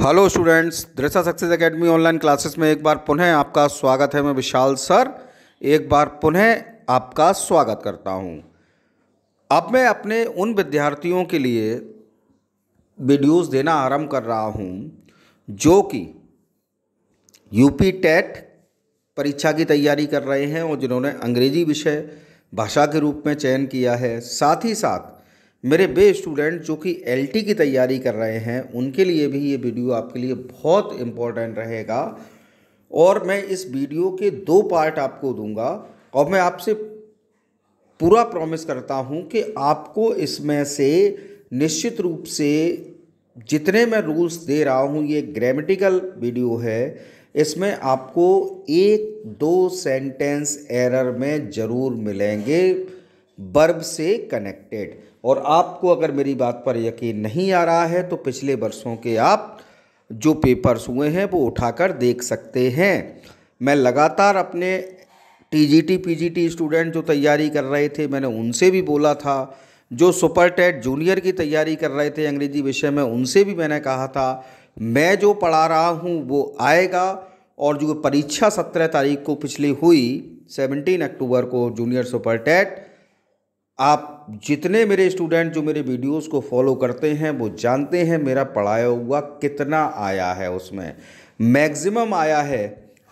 Hello students, दृष्टा success academy online classes में एक बार पुनः आपका स्वागत है। मैं विशाल सर एक बार पुनः आपका स्वागत करता हूं। अब मैं अपने उन विद्यार्थियों के लिए वीडियोस देना आरंभ कर रहा हूं जो कि यूपी टेट परीक्षा की तैयारी कर रहे हैं और जिन्होंने अंग्रेजी विषय भाषा के रूप में चयन किया है। साथ ही साथ मेरे वे स्टूडेंट जो कि एलटी की तैयारी कर रहे हैं उनके लिए भी ये वीडियो आपके लिए बहुत इम्पोर्टेंट रहेगा। और मैं इस वीडियो के 2 पार्ट आपको दूंगा और मैं आपसे पूरा प्रॉमिस करता हूं कि आपको इसमें से निश्चित रूप से जितने मैं रूल्स दे रहा हूं, ये ग्रामेटिकल वीडियो है, इसमें आपको 1-2 सेंटेंस एरर में ज़रूर मिलेंगे वर्ब से कनेक्टेड। और आपको अगर मेरी बात पर यकीन नहीं आ रहा है तो पिछले वर्षों के आप जो पेपर्स हुए हैं वो उठाकर देख सकते हैं। मैं लगातार अपने टीजीटी पीजीटी स्टूडेंट जो तैयारी कर रहे थे मैंने उनसे भी बोला था, जो सुपर टेट जूनियर की तैयारी कर रहे थे अंग्रेजी विषय में उनसे भी मैंने कहा था मैं जो पढ़ा रहा हूँ वो आएगा। और जो परीक्षा 17 तारीख को पिछली हुई 17 अक्टूबर को जूनियर सुपर टेट, आप जितने मेरे स्टूडेंट जो मेरे वीडियोस को फॉलो करते हैं वो जानते हैं मेरा पढ़ाया हुआ कितना आया है, उसमें मैक्सिमम आया है।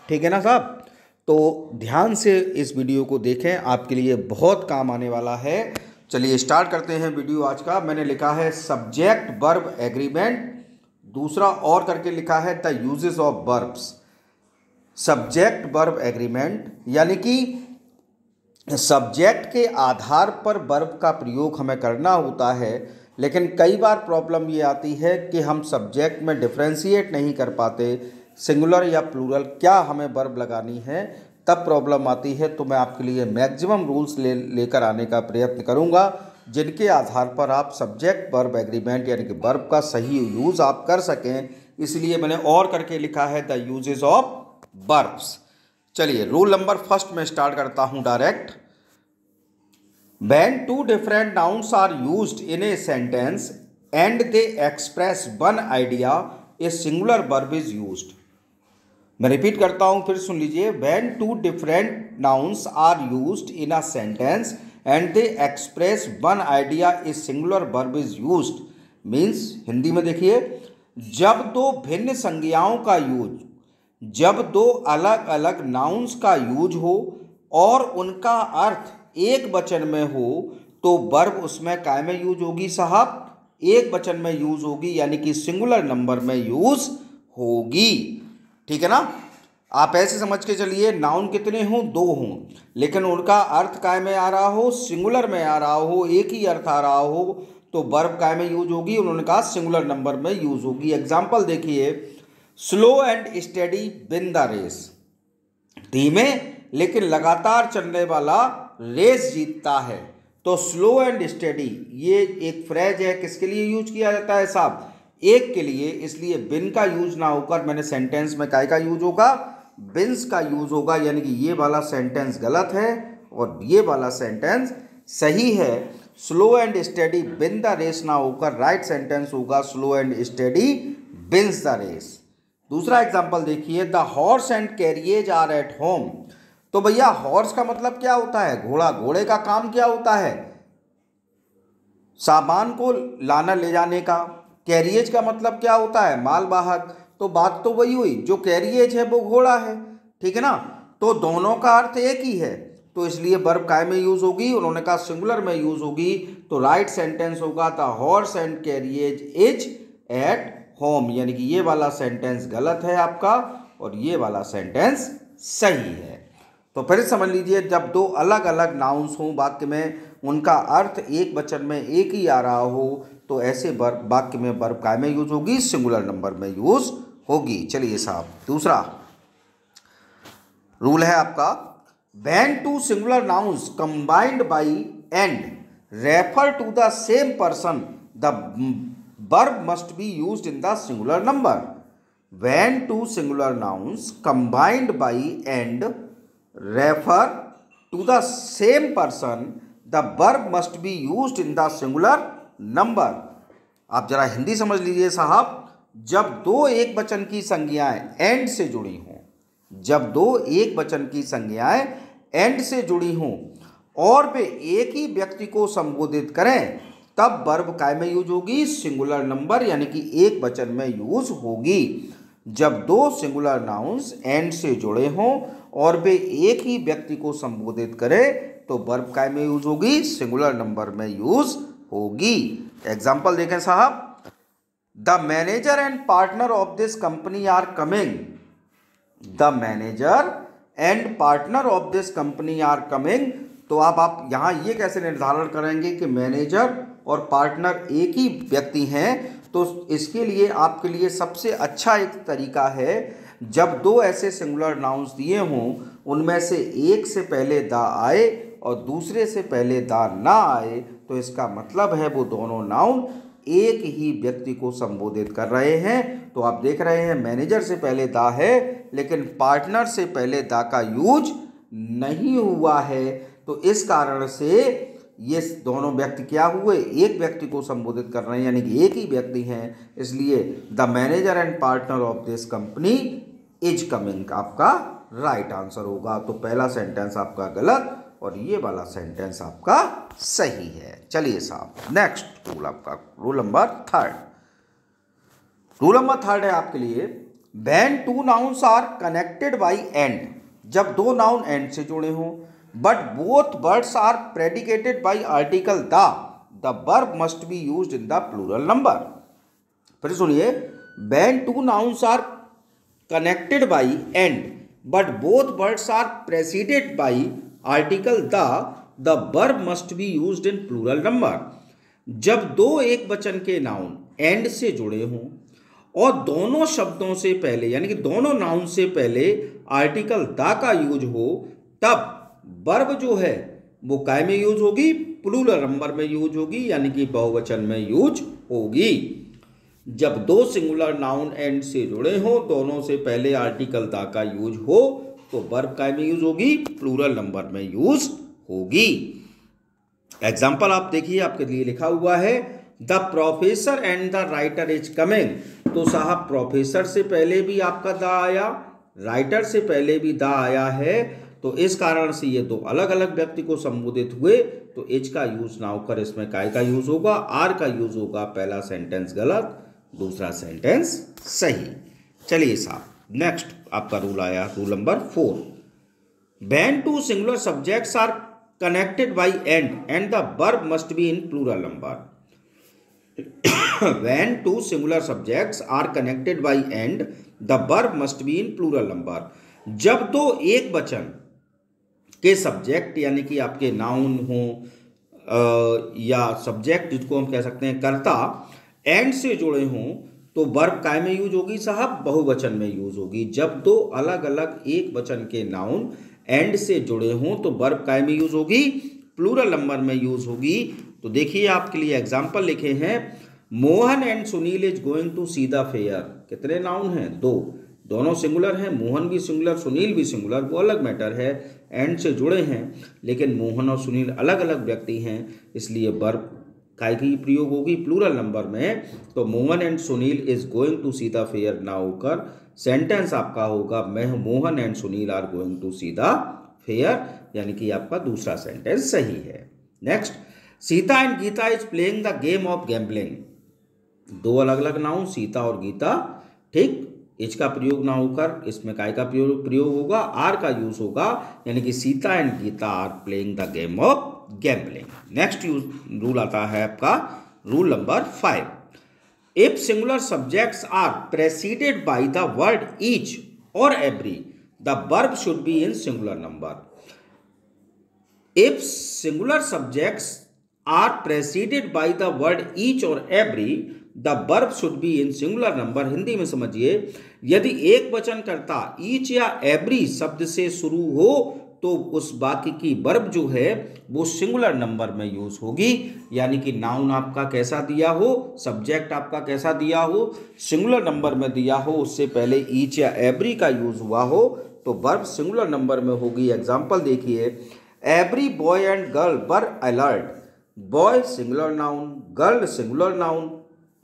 ठीक है ना साहब? तो ध्यान से इस वीडियो को देखें, आपके लिए बहुत काम आने वाला है। चलिए स्टार्ट करते हैं वीडियो आज का। मैंने लिखा है सब्जेक्ट वर्ब एग्रीमेंट, दूसरा और करके लिखा है the uses of verbs. Subject verb agreement यानी कि सब्जेक्ट के आधार पर वर्ब का प्रयोग हमें करना होता है, लेकिन कई बार प्रॉब्लम ये आती है कि हम सब्जेक्ट में डिफ्रेंशिएट नहीं कर पाते, सिंगुलर या प्लूरल क्या हमें वर्ब लगानी है, तब प्रॉब्लम आती है। तो मैं आपके लिए मैक्सिमम रूल्स लेकर आने का प्रयत्न करूंगा जिनके आधार पर आप सब्जेक्ट वर्ब एग्रीमेंट यानी कि वर्ब का सही यूज़ आप कर सकें। इसलिए मैंने और करके लिखा है द यूजेस ऑफ वर्ब्स। चलिए रूल नंबर फर्स्ट में स्टार्ट करता हूं direct. When 2 different nouns are used in a sentence and they express one idea, a singular verb is used. मैं रिपीट करता हूं, फिर सुन लीजिए। When 2 different nouns are used in a sentence and they express one idea, a singular verb is used. Means Hindi में देखिए, जब दो भिन्न संज्ञाओं का यूज, जब दो अलग अलग नाउन्स का यूज हो और उनका अर्थ एक वचन में हो तो वर्ब उसमें काय में यूज होगी साहब? एक वचन में यूज होगी, यानी कि सिंगुलर नंबर में यूज होगी। ठीक है ना? आप ऐसे समझ के चलिए, नाउन कितने हों? 2 हों, लेकिन उनका अर्थ काय में आ रहा हो? सिंगुलर में आ रहा हो, एक ही अर्थ आ रहा हो तो वर्ब काय में यूज होगी? उन्होंने कहा सिंगुलर नंबर में यूज होगी। एग्जाम्पल देखिए, slow and steady win the race. धीमे लेकिन लगातार चलने वाला रेस जीतता है। तो स्लो एंड स्टेडी ये एक फ्रेज है, किसके लिए यूज किया जाता है साहब? एक के लिए। इसलिए बिन का यूज ना होकर मैंने सेंटेंस में काय का यूज होगा? बिन्स का यूज होगा, यानी कि ये वाला सेंटेंस गलत है और ये वाला सेंटेंस सही है। Slow and steady win the race ना होकर राइट सेंटेंस होगा slow and steady wins the race. दूसरा एग्जाम्पल देखिए, the horse and carriage are at home. तो भैया हॉर्स का मतलब क्या होता है? घोड़ा। घोड़े का काम क्या होता है? सामान को लाना ले जाने का। कैरियज का मतलब क्या होता है? मालवाहक। तो बात तो वही हुई, जो कैरियज है वो घोड़ा है। ठीक है ना? तो दोनों का अर्थ एक ही है, तो इसलिए वर्ब काय में यूज होगी? उन्होंने कहा सिंगुलर में यूज होगी। तो राइट सेंटेंस होगा the horse and carriage is at home, यानी कि ये वाला सेंटेंस गलत है आपका और ये वाला सेंटेंस सही है। तो फिर समझ लीजिए, जब दो अलग अलग नाउन्स हों वाक्य में, उनका अर्थ एक वचन में एक ही आ रहा हो तो ऐसे वाक्य में वर्ब काय में यूज होगी? सिंगुलर नंबर में यूज होगी। चलिए साहब, दूसरा रूल है आपका, when 2 singular nouns combined by and refer to the same person the verb must be used in the singular number. When 2 singular nouns combined by and refer to the same person, the verb must be used in the singular number. आप जरा हिंदी समझ लीजिए साहब, जब दो एक वचन की संज्ञाएं एंड से जुड़ी हों, जब दो एक वचन की संज्ञाएं एंड से जुड़ी हों और वे एक ही व्यक्ति को संबोधित करें, तब वर्ब काय में यूज होगी, सिंगुलर नंबर यानी कि एक वचन में यूज होगी। जब दो सिंगुलर नाउन्स एंड से जुड़े हों और वे एक ही व्यक्ति को संबोधित करें तो वर्ब काय में यूज होगी, सिंगुलर नंबर में यूज होगी। एग्जाम्पल देखें साहब, the manager and partner of this company are coming. The manager and partner of this company are coming. तो आप यहाँ ये कैसे निर्धारण करेंगे कि मैनेजर और पार्टनर एक ही व्यक्ति हैं? तो इसके लिए आपके लिए सबसे अच्छा एक तरीका है, जब दो ऐसे सिंगुलर नाउन्स दिए हों उनमें से एक से पहले द आए और दूसरे से पहले द ना आए, तो इसका मतलब है वो दोनों नाउन एक ही व्यक्ति को संबोधित कर रहे हैं। तो आप देख रहे हैं मैनेजर से पहले द है लेकिन पार्टनर से पहले द का यूज नहीं हुआ है। तो इस कारण से ये दोनों व्यक्ति क्या हुए, एक व्यक्ति को संबोधित कर रहे हैं यानी कि एक ही व्यक्ति हैं, इसलिए the manager and partner of this company is coming आपका राइट आंसर होगा। तो पहला सेंटेंस आपका गलत और ये वाला सेंटेंस आपका सही है। चलिए साहब, नेक्स्ट रूल आपका rule number third. Rule number third है आपके लिए, when two nouns are connected by and. जब दो नाउन एंड से जुड़े हों but both words are predicated by article the verb must be used in the plural number. फिर सुनिए, when two nouns are connected by and but both words are preceded by article the verb must be used in plural number. जब दो एक वचन के noun and से जुड़े हों और दोनों शब्दों से पहले यानी कि दोनों नाउन से पहले आर्टिकल द का यूज हो, तब वर्ब जो है वो काय में यूज होगी, प्लूरल नंबर में यूज होगी यानी कि बहुवचन में यूज होगी। जब दो सिंगुलर नाउन एंड से जुड़े हों, दोनों से पहले आर्टिकल द का यूज हो, तो वर्ब काय में यूज होगी, प्लूरल नंबर में यूज होगी। एग्जाम्पल आप देखिए, आपके लिए लिखा हुआ है the professor and the writer is coming. तो साहब प्रोफेसर से पहले भी आपका द आया, राइटर से पहले भी द आया है, तो इस कारण से ये दो अलग अलग व्यक्ति को संबोधित हुए, तो एच का यूज ना होकर इसमें काय का यूज होगा, आर का यूज होगा। पहला सेंटेंस गलत, दूसरा सेंटेंस सही। चलिए साहब, नेक्स्ट आपका रूल आया rule number 4। When two singular subjects are connected by and the verb must be in plural number. When two singular subjects are connected by and, the verb must be in plural number. जब दो एक वचन के subject यानी कि आपके noun हो या सब्जेक्ट जिसको हम कह सकते हैं कर्ता एंड से जुड़े हों, तो वर्ब काय में यूज होगी साहब, बहुवचन में यूज होगी। जब दो अलग अलग एक वचन के नाउन एंड से जुड़े हों तो वर्ब काय में यूज होगी, प्लूरल नंबर में यूज होगी। तो देखिए आपके लिए एग्जाम्पल लिखे हैं, Mohan and Sunil is going to see the fair. कितने नाउन हैं, दो, दोनों सिंगुलर हैं, मोहन भी सिंगुलर सुनील भी सिंगुलर, वो अलग मैटर है, एंड से जुड़े हैं, लेकिन मोहन और सुनील अलग अलग व्यक्ति हैं, इसलिए वर्ब काय की प्रयोग होगी, प्लूरल नंबर में। तो Mohan and Sunil is going to see the fair ना होकर सेंटेंस आपका होगा, मैं Mohan and Sunil are going to see the fair, यानी कि आपका दूसरा सेंटेंस सही है। Next, Sita and Gita is playing the game of gambling. दो अलग अलग नाउन सीता और गीता, ठीक, एच का प्रयोग ना होकर इसमें काय का प्रयोग होगा, आर का यूज होगा, यानी कि Sita and Gita are playing the game of gambling. Next rule आता है आपका rule number 5। If singular subjects are preceded by the word each or every, the verb should be in singular number. If singular subjects are preceded by the word each or every, the verb should be in singular number. Hindi में समझिए, यदि एक वचन कर्ता each या every शब्द से शुरू हो तो उस वाक्य की वर्ब जो है वो सिंगुलर नंबर में यूज होगी, यानी कि नाउन आपका कैसा दिया हो, सब्जेक्ट आपका कैसा दिया हो, सिंगुलर नंबर में दिया हो, उससे पहले ईच या एवरी का यूज हुआ हो तो वर्ब सिंगुलर नंबर में होगी। एग्जाम्पल देखिए, every boy and girl were alert. Boy singular noun, girl singular noun,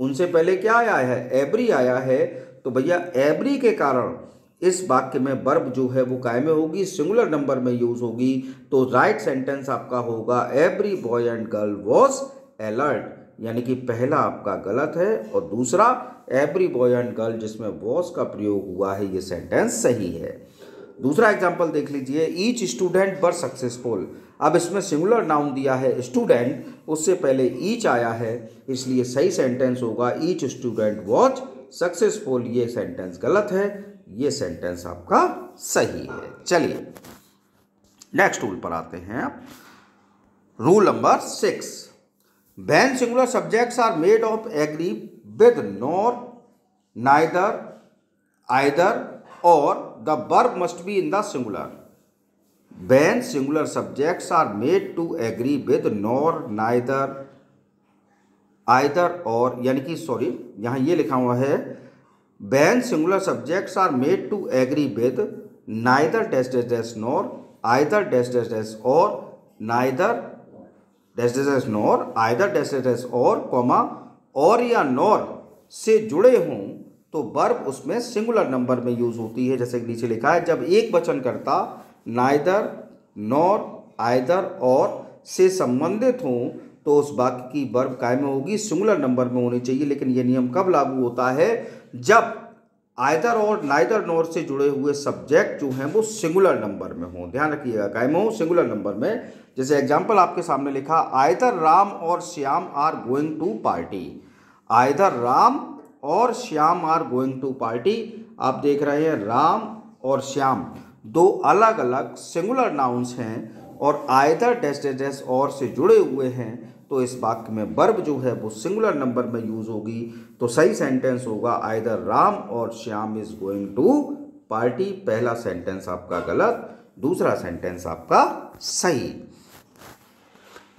उनसे पहले क्या आया है, एवरी आया है। तो भैया एवरी के कारण इस वाक्य में वर्ब जो है वो काय में होगी, सिंगुलर नंबर में यूज होगी। तो राइट सेंटेंस आपका होगा every boy and girl was alert, यानी कि पहला आपका गलत है और दूसरा एवरी बॉय एंड गर्ल जिसमें वॉज का प्रयोग हुआ है ये सेंटेंस सही है। दूसरा एग्जाम्पल देख लीजिए, ईच स्टूडेंट वर सक्सेसफुल। अब इसमें सिंगुलर नाउन दिया है स्टूडेंट, उससे पहले ईच आया है, इसलिए सही सेंटेंस होगा ईच स्टूडेंट वॉज सक्सेसफुल। ये सेंटेंस गलत है, ये सेंटेंस आपका सही है। चलिए नेक्स्ट रूल पर आते हैं। Rule number 6, when singular subjects are made of agree with nor, neither, either और the verb must be in the singular. When singular subjects are made to agree with nor, neither, either or, यानी कि sorry यहाँ ये लिखा हुआ है when singular subjects are made to agree with neither dash dash dash nor, either dash dash dash or, neither dash dash dash nor, either dash dash dash or, comma और या nor से जुड़े हों तो वर्ब उसमें singular number में use होती है। जैसे नीचे लिखा है, जब एक वचन कर्ता नाइदर, नॉर, आइदर और से संबंधित हों तो उस वाक्य की वर्ब काय में होगी, सिंगुलर नंबर में होनी चाहिए। लेकिन यह नियम कब लागू होता है, जब आइदर और नाइदर नॉर से जुड़े हुए सब्जेक्ट जो हैं वो सिंगुलर नंबर में हों। ध्यान रखिएगा, काय में हो, सिंगुलर नंबर में। जैसे एग्जाम्पल आपके सामने लिखा, आइदर राम और Shyam are going to party. Either Ram और Shyam are going to party. आप देख रहे हैं राम और श्याम दो अलग अलग सिंगुलर नाउन्स हैं और आइदर डैश डैश डैश और से जुड़े हुए हैं, तो इस वाक्य में वर्ब जो है वो सिंगुलर नंबर में यूज होगी। तो सही सेंटेंस होगा आइदर राम और Shyam is going to party. पहला सेंटेंस आपका गलत, दूसरा सेंटेंस आपका सही।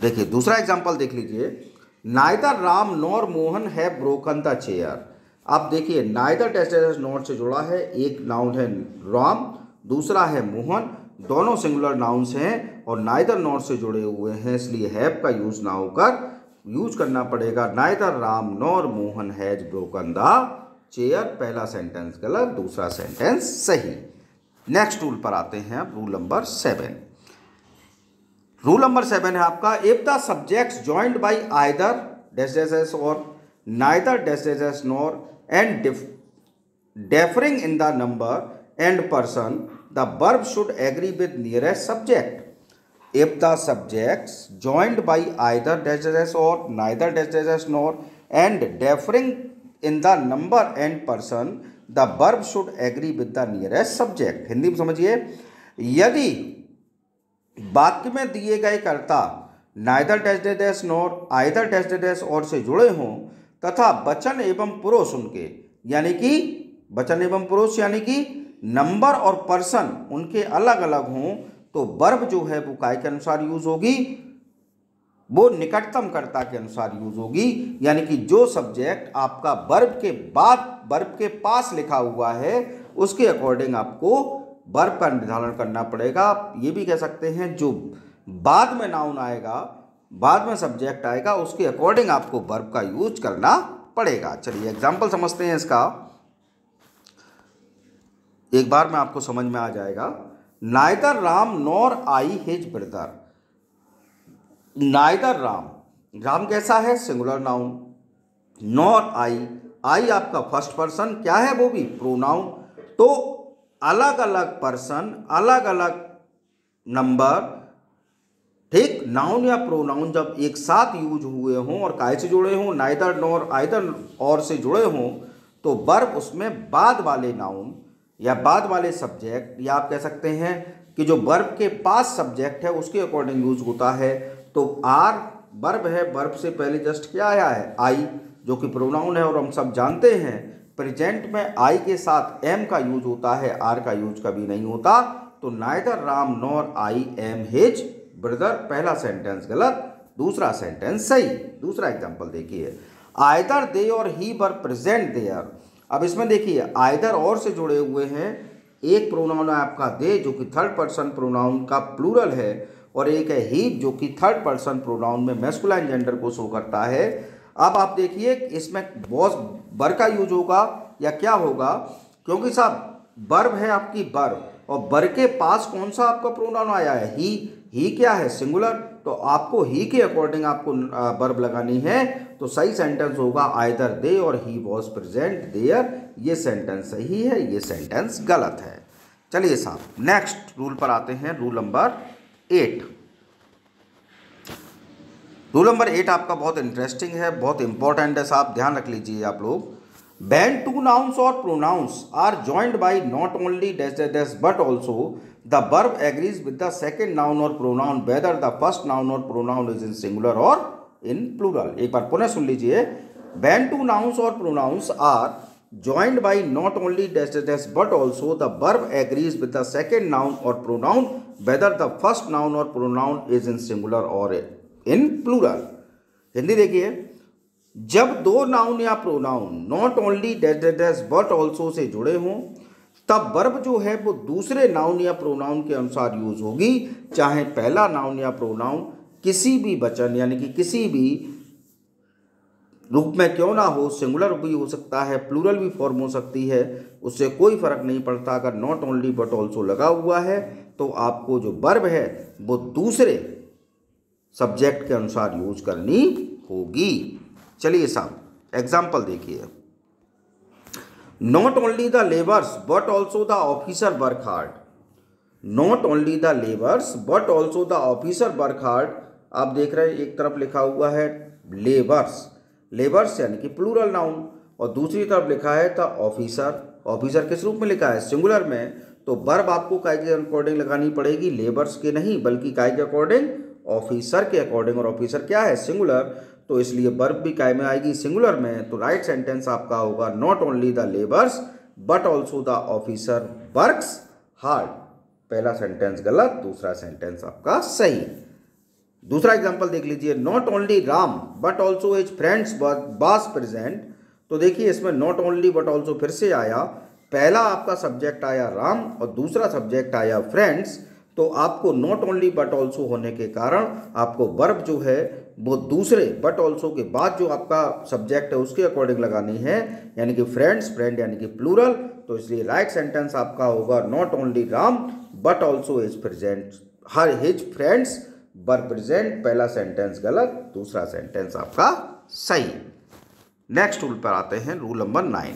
देखिए दूसरा एग्जाम्पल देख लीजिए, neither Ram nor Mohan have broken the chair. आप देखिए नाइदर डैश डैश नॉर से जुड़ा है, एक नाउन है राम, दूसरा है मोहन, दोनों सिंगुलर नाउन्स हैं और नाइदर नॉर से जुड़े हुए हैं, इसलिए हैव का यूज ना होकर यूज करना पड़ेगा neither Ram nor Mohan has broken the chair. पहला सेंटेंस गलत, दूसरा सेंटेंस सही। नेक्स्ट रूल पर आते हैं, रूल नंबर 7। रूल नंबर 7 है आपका, if the subjects joined by either dash dash dash or neither dash dash dash nor and differing in the number and person, the verb should agree with nearest subject. If the subjects joined by either dash dash dash or neither dash dash dash nor and differing in the number and person, the verb should agree with the nearest subject. Hindi में समझिए, यदि वाक्य में दिए गए कर्ता neither dash dash dash nor either dash dash dash और से जुड़े हों तथा वचन एवं पुरुष उनके, यानी कि वचन एवं पुरुष यानी कि नंबर और पर्सन उनके अलग अलग हों, तो वर्ब जो है वो काय के अनुसार यूज होगी, वो निकटतम कर्ता के अनुसार यूज होगी। यानी कि जो सब्जेक्ट आपका वर्ब के बाद वर्ब के पास लिखा हुआ है उसके अकॉर्डिंग आपको वर्ब का निर्धारण करना पड़ेगा। ये भी कह सकते हैं जो बाद में नाउन आएगा, बाद में सब्जेक्ट आएगा, उसके अकॉर्डिंग आपको वर्ब का यूज करना पड़ेगा। चलिए एग्जाम्पल समझते हैं इसका, एक बार में आपको समझ में आ जाएगा। Neither Ram nor I his brother. Neither Ram, Ram कैसा है, सिंगुलर नाउन, नॉर आई, आई आपका फर्स्ट पर्सन, क्या है वो भी प्रोनाउन। तो अलग अलग पर्सन, अलग अलग नंबर, ठीक, नाउन या प्रोनाउन जब एक साथ यूज हुए हों और काय से जुड़े हों, नाइदर नॉर आइदर और से जुड़े हों, तो वर्ब उसमें बाद वाले नाउन या बाद वाले सब्जेक्ट, या आप कह सकते हैं कि जो वर्ब के पास सब्जेक्ट है उसके अकॉर्डिंग यूज होता है। तो आर वर्ब है, वर्ब से पहले जस्ट क्या आया है, आई, जो कि प्रोनाउन है और हम सब जानते हैं प्रेजेंट में आई के साथ एम का यूज होता है, आर का यूज कभी नहीं होता। तो neither Ram nor I am his brother, पहला सेंटेंस गलत, दूसरा सेंटेंस सही। दूसरा एग्जांपल देखिए, आइदर दे और ही वर प्रेजेंट देयर। अब इसमें देखिए आइदर और से जुड़े हुए हैं, एक प्रोनाउन है आपका दे जो कि थर्ड पर्सन प्रोनाउन का प्लूरल है, और एक है ही जो कि थर्ड पर्सन प्रोनाउन में मैस्कुलाइन जेंडर को शो करता है। अब आप देखिए इसमें वॉज वर्ब का यूज होगा या क्या होगा, क्योंकि साहब वर्ब है आपकी वर्ब, और वर्ब के पास कौन सा आपका प्रोनाउन आया है, ही क्या है, सिंगुलर, तो आपको ही के अकॉर्डिंग आपको वर्ब लगानी है। तो सही सेंटेंस होगा आइदर दे और ही वॉज प्रेजेंट देयर। ये सेंटेंस सही है, ये सेंटेंस गलत है। चलिए साहब नेक्स्ट रूल पर आते हैं, रूल नंबर 8। रूल नंबर 8 आपका बहुत इंटरेस्टिंग है, बहुत इंपॉर्टेंट है साहब, ध्यान रख लीजिए आप लोग। When two nouns or pronouns are joined by not only dash dash dash but also the verb agrees with the second noun or pronoun whether the first noun or pronoun is in singular or in plural। एक बार पुनः सुन लीजिए। When two nouns or pronouns are joined by not only dash dash dash but also the verb agrees with the second noun or pronoun whether the first noun or pronoun is in singular or in plural। Hindi देखिए, जब दो noun या pronoun not only dash dash dash but also say जुड़े हों, तब verb जो है वो दूसरे नाउन या प्रोनाउन के अनुसार यूज होगी, चाहे पहला नाउन या प्रोनाउन किसी भी वचन यानी कि किसी भी रूप में क्यों ना हो, सिंगुलर भी हो सकता है, प्लूरल भी फॉर्म हो सकती है, उससे कोई फर्क नहीं पड़ता। अगर नॉट ओनली बट ऑल्सो लगा हुआ है तो आपको जो वर्ब है वो दूसरे सब्जेक्ट के अनुसार यूज करनी होगी। चलिए साहब एग्जाम्पल देखिए। Not only the labours but also the officer work hard. Not only the labours but also the officer work hard. आप देख रहे हैं एक तरफ लिखा हुआ है लेबर्स, लेबर्स यानी कि प्लूरल नाउन, और दूसरी तरफ लिखा है द ऑफिसर। ऑफिसर किस रूप में लिखा है, सिंगुलर में, तो वर्ब आपको काय के अकॉर्डिंग लगानी पड़ेगी, लेबर्स के नहीं बल्कि काय के अकॉर्डिंग, ऑफिसर के अकॉर्डिंग, और ऑफिसर क्या है, सिंगुलर, तो इसलिए वर्ब भी काय में आएगी, सिंगुलर में। तो राइट सेंटेंस आपका होगा not only the labours but also the officer works hard. पहला सेंटेंस गलत, दूसरा सेंटेंस आपका सही। दूसरा एग्जांपल देख लीजिए। Not only Ram but also his friends was present. तो देखिए इसमें नॉट ओनली बट ऑल्सो फिर से आया, पहला आपका सब्जेक्ट आया राम और दूसरा सब्जेक्ट आया फ्रेंड्स, तो आपको नॉट ओनली बट ऑल्सो होने के कारण आपको वर्ब जो है वो दूसरे बट ऑल्सो के बाद जो आपका सब्जेक्ट है उसके अकॉर्डिंग लगानी है, यानी कि फ्रेंड्स, फ्रेंड यानी कि प्लूरल। तो इसलिए राइट सेंटेंस आपका होगा not only Ram but also his present, her his friends were present. पहला सेंटेंस गलत, दूसरा सेंटेंस आपका सही। नेक्स्ट रूल पर आते हैं, rule number 9।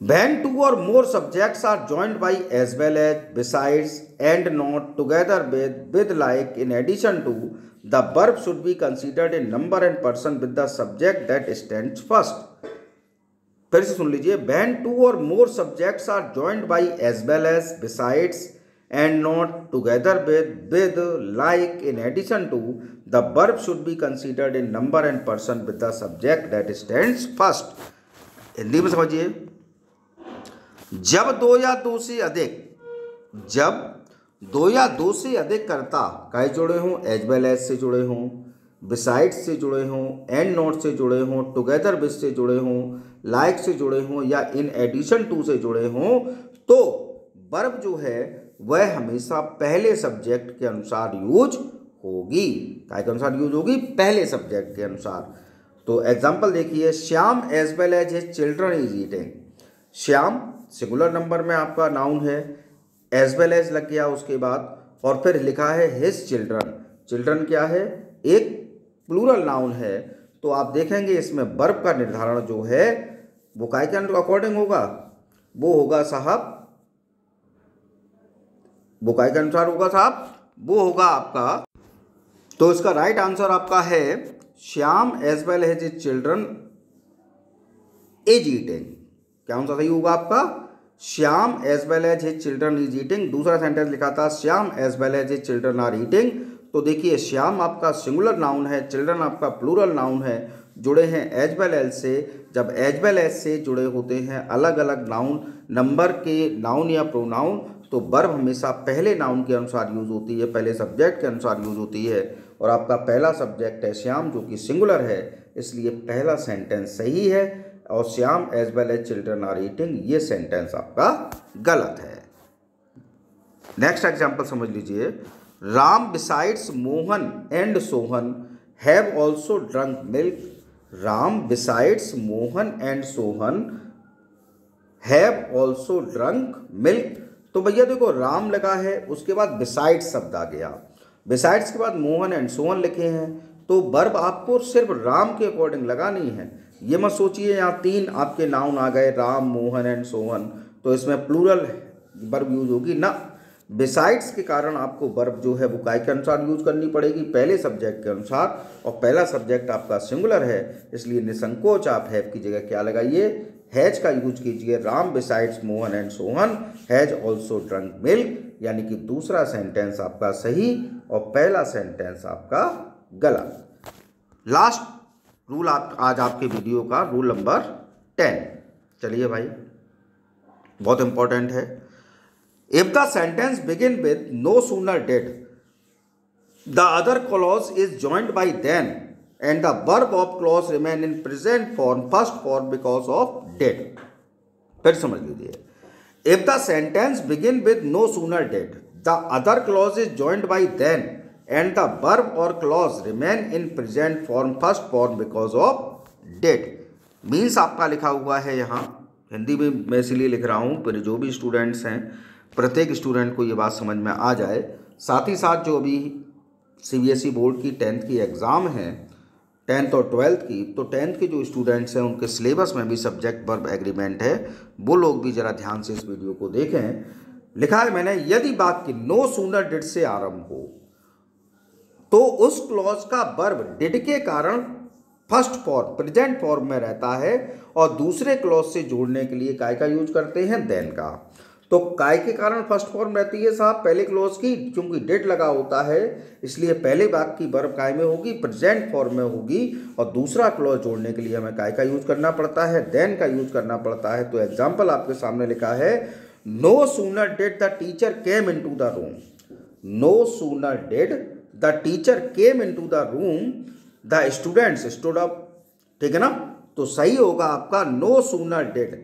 When two or more subjects are joined by as well as, besides, and not, together with like, in addition to, the verb should be considered in number and person with the subject that stands first। फिर से सुन लीजिए। When two or more subjects are joined by as well as, besides, and not, together with like, in addition to, the verb should be considered in number and person with the subject that stands first। Hindi में समझिए। जब दो या दो से अधिक कर्ता काय जुड़े हों, एज वेल एज से जुड़े हों, बिसाइड्स से जुड़े हों, एंड नॉट से जुड़े हों, टुगेदर विद से जुड़े हों, लाइक से जुड़े हों या इन एडिशन टू से जुड़े हों, तो वर्ब जो है वह हमेशा पहले सब्जेक्ट के अनुसार यूज होगी। काय के अनुसार यूज होगी, पहले सब्जेक्ट के अनुसार। तो एग्जाम्पल देखिए। Shyam as well as his children is eating. Shyam singular number में आपका नाउन है, एज वेल एज लग गया उसके बाद, और फिर लिखा है हिज चिल्ड्रन। चिल्ड्रन क्या है, एक प्लूरल नाउन है। तो आप देखेंगे इसमें वर्ब का निर्धारण जो है वो काय के अकॉर्डिंग होगा, वो होगा साहब, वो काय के अनुसार होगा साहब, वो होगा आपका, तो इसका राइट आंसर आपका है Shyam as well as his children is eating. क्या आंसर सही होगा आपका, Shyam as well as his children is eating. दूसरा सेंटेंस लिखा था Shyam as well as his children are eating. तो देखिए श्याम आपका सिंगुलर नाउन है, चिल्ड्रन आपका प्लूरल नाउन है, जुड़े हैं एज वेल एज से। जब एज वेल एज से जुड़े होते हैं अलग अलग नाउन, नंबर के नाउन या प्रोनाउन, तो वर्ब हमेशा पहले नाउन के अनुसार यूज होती है, पहले सब्जेक्ट के अनुसार यूज होती है। और आपका पहला सब्जेक्ट है श्याम जो कि सिंगुलर है, इसलिए पहला सेंटेंस सही है, और Shyam as well as children are eating ये सेंटेंस आपका गलत है। नेक्स्ट एग्जांपल समझ लीजिए। Ram besides Mohan and Sohan have also drunk milk Ram besides Mohan and Sohan have also drunk milk. तो भैया देखो राम लगा है, उसके बाद बिसाइड्स शब्द आ गया, बिसाइड्स के बाद मोहन एंड सोहन लिखे हैं, तो वर्ब आपको सिर्फ राम के अकॉर्डिंग लगानी है। ये मत सोचिए यहाँ 3 आपके नाउन आ गए, राम मोहन एंड सोहन, तो इसमें प्लूरल वर्ब यूज होगी ना। बिसाइड्स के कारण आपको वर्ब जो है वो काय के अनुसार यूज करनी पड़ेगी, पहले सब्जेक्ट के अनुसार, और पहला सब्जेक्ट आपका सिंगुलर है, इसलिए निसंकोच आप हैव की जगह क्या लगाइए, हैज का यूज कीजिए। Ram besides Mohan and Sohan has also drunk milk, यानी कि दूसरा सेंटेंस आपका सही और पहला सेंटेंस आपका गलत। लास्ट रूल आज आपके वीडियो का रूल नंबर 10, चलिए भाई बहुत इंपॉर्टेंट है। If the sentence begin with no sooner did the other clause is joined by than and the verb of clause remain in present form first form because of did. फिर समझ लीजिए, if the sentence begin with no sooner did the other clause is joined by than and the verb or clause remain in present form first form because of did. Means आपका लिखा हुआ है यहाँ हिंदी में, मैं इसलिए लिख रहा हूँ फिर जो भी स्टूडेंट्स हैं प्रत्येक स्टूडेंट को ये बात समझ में आ जाए। साथ ही साथ जो अभी CBSE बोर्ड की 10th की एग्ज़ाम है, 10th और 12th की, तो 10th के जो स्टूडेंट्स हैं उनके सिलेबस में भी सब्जेक्ट वर्ब एग्रीमेंट है, वो लोग भी ज़रा ध्यान से इस वीडियो को देखें। लिखा है मैंने, यदि बात की नो सूनर डिड से आरंभ हो तो उस क्लॉज का वर्ब डिड के कारण फर्स्ट फॉर्म प्रेजेंट फॉर्म में रहता है और दूसरे क्लॉज से जोड़ने के लिए काय का यूज करते हैं, देन का। तो काय के कारण फर्स्ट फॉर्म रहती है साहब पहले क्लॉज की, क्योंकि डिड लगा होता है इसलिए पहले बात की वर्ब काय में होगी, प्रेजेंट फॉर्म में होगी, और दूसरा क्लॉज जोड़ने के लिए हमें काय का यूज करना पड़ता है, देन का यूज करना पड़ता है। तो एग्जाम्पल आपके सामने लिखा है, no sooner did the teacher came into the room, no sooner did the teacher came into the room the students stood up. ठीक है ना, तो सही होगा आपका no sooner did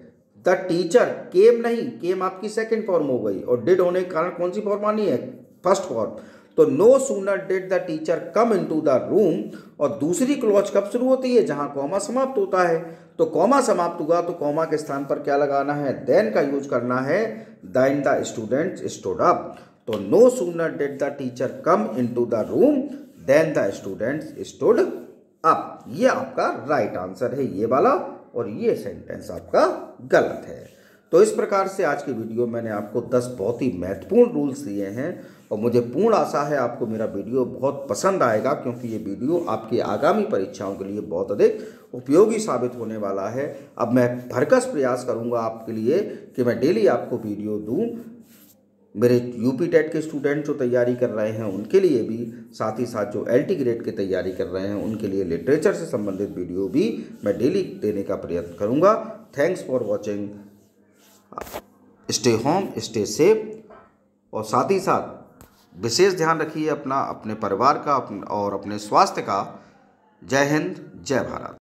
the teacher came, नहीं केम आपकी सेकंड फॉर्म हो गई, और डिड होने के कारण कौन सी फॉर्म आनी है, फर्स्ट फॉर्म। तो no sooner did the teacher come into the room, और दूसरी क्लॉज कब शुरू होती है, जहां कॉमा समाप्त होता है। तो कॉमा समाप्त हुआ तो कॉमा के स्थान पर क्या लगाना है, देन का यूज करना है, then the students stood up. तो no sooner did the teacher come into the room then the students stood up. ये आपका राइट आंसर है ये वाला, और ये सेंटेंस आपका गलत है। तो इस प्रकार से आज की वीडियो मैंने आपको 10 बहुत ही महत्वपूर्ण रूल्स दिए हैं, और मुझे पूर्ण आशा है आपको मेरा वीडियो बहुत पसंद आएगा, क्योंकि ये वीडियो आपकी आगामी परीक्षाओं के लिए बहुत अधिक उपयोगी साबित होने वाला है। अब मैं भरकस प्रयास करूँगा आपके लिए कि मैं डेली आपको वीडियो दूँ। मेरे यूपी टेट के स्टूडेंट जो तैयारी कर रहे हैं उनके लिए भी, साथ ही साथ जो LT ग्रेड की तैयारी कर रहे हैं उनके लिए लिटरेचर से संबंधित वीडियो भी मैं डेली देने का प्रयत्न करूंगा। Thanks for watching, stay home, stay safe, और साथ ही साथ विशेष ध्यान रखिए अपना, अपने परिवार का और अपने स्वास्थ्य का। जय हिंद, जय भारत।